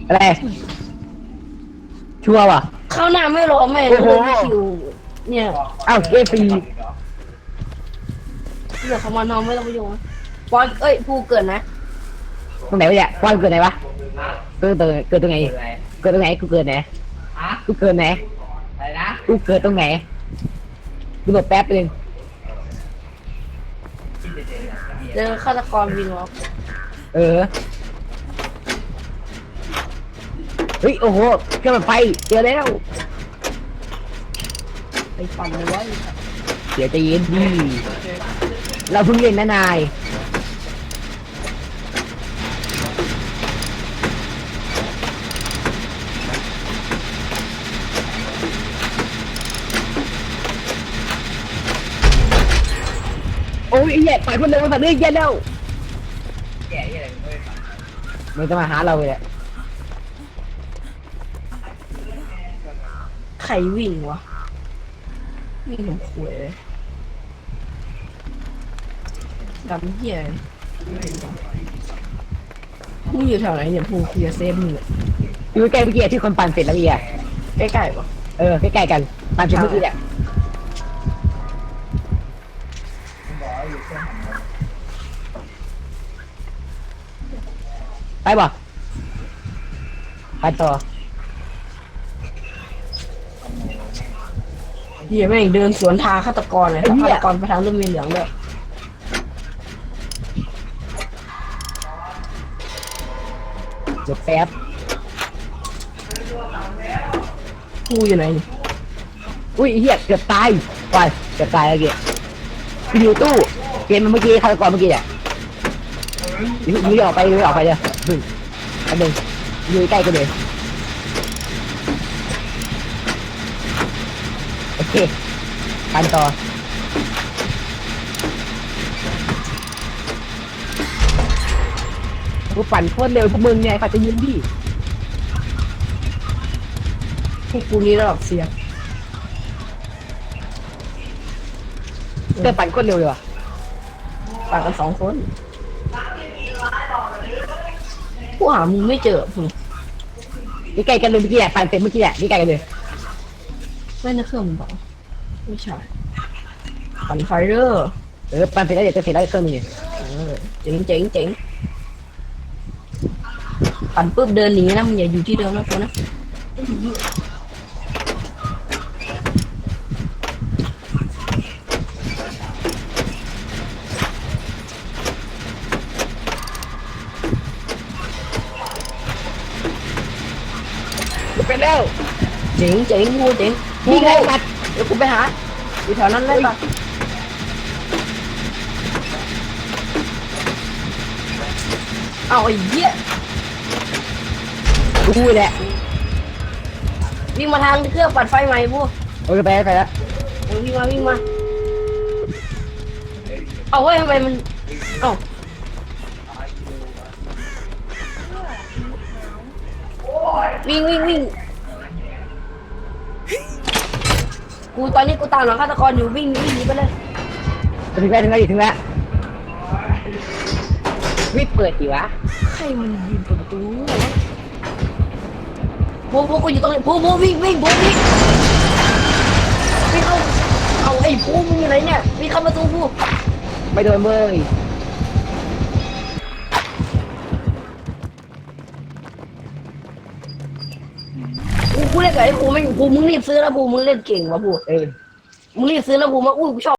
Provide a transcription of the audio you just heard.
อะไรชัวร์วะเข้าหน้าไม่รอแม่เลยคิวเนี่ยอ้าวเกฟรีเดี๋ยวเขามานอนไม่ต้องไปยุ่งปอนผู้เกิดนะตรงไหนวะเนี่ยปอนเกิดไหนวะเกิดตรงไหนเกิดตรงไหนกูเกิดไหนกูเกิดไหนอะไรนะกูเกิดตรงไหนกูหลบแป๊บนึงเจอฆาตกรวิ่งออกเฮ้ยโอ้โหเครื่องไฟเจอแล้วไปปั่นเลยไว้เดี๋ยวจะเย็นดีเราเพิ่งเล่นนะนายโอ้ยแย่ปล่อยคนเดินมาฝั่งนี้แย่แล้วมันจะมาหาเราเลยใครวิ่งวะวิ่งหนุ่มขวยดำเหี้ยมึงอยู่แถวไหนเนี่ยผู้เคลียร์เซฟมึงอยู่ใกล้เมื่อกี้ที่คนปั่นเสร็จแล้วพี่ใกล้ๆปะใกล้ๆกันปั่นเสร็จเมื่อกี้เนี่ยไปบ่ไปต่อเหี้ยแม่งเดินสวนทางฆาตกรเลยฆาตกรไปทางเรื่องมีเหลืองด้วยจบแป๊บกูอยู่ไหนอุ้ยเหี้ยเกือบตายไปเกือบตายแล้วเกียอยู่ตู้เกมมันเมื่อกี้ฆาตกรเมื่อกี้เนี่ยยื้อออกไปเลยอันหนึ่งยื้อใกล้กันเลยโอเคปั่นต่อกูปั่นโคตรเร็วพวกมึงเนี่ยเขาจะยืนดิพวกกูนี่ระดับเสียงเธอปั่นโคตรเร็วเลยว่ะปั่นกัน2 คนกูหามึงไม่เจอนี่ใกล้กันเลยเมื่อกี้แหละปั่นเสร็จเมื่อกี้แหละนี่ใกล้กันเลยไม่น่าเครื่องมึงบอกไม่ใช่ปั่นไฟเดอร์ปั่นเสร็จแล้วเดี๋ยวจะเสร็จแล้วเครื่องนึงเจ๋งปั่นปุ๊บเดินหนีนะมึงอย่าอยู่ที่เดิมนะกูนะเป็นแล้วเจ๋งกูเจ๋งนี่ไงกัดเดี๋ยวกูไปหาอยู่แถวนั้นเลยป่ะเอาไอ้เหี้ยกูแหละวิ่งมาทางเครื่องปัดไฟใหม่พวกโอเคไปแล้ววิ่งมาเอาเฮ้ยทำไมมันเอาวิ่งกูตอนนี้กูตามหลังฆาตกรอยู่วิ่งหนีไปเลยถึงแล้ววิ่งเปิดดิวะใครมันยืนเปิดประตูโบกูอยู่ตรงนี้โบวิ่งเอาไอ้โบมึงอยู่ไหนเนี่ยวิ่งเข้าประตูกูไม่โดนเว้ยกูเล่นกับไอ้ภูไม่ภูมึงรีบซื้อแล้วภูมึงเล่นเก่งวะภูมึงรีบซื้อแล้วภูมาอุ้ยกูชอบ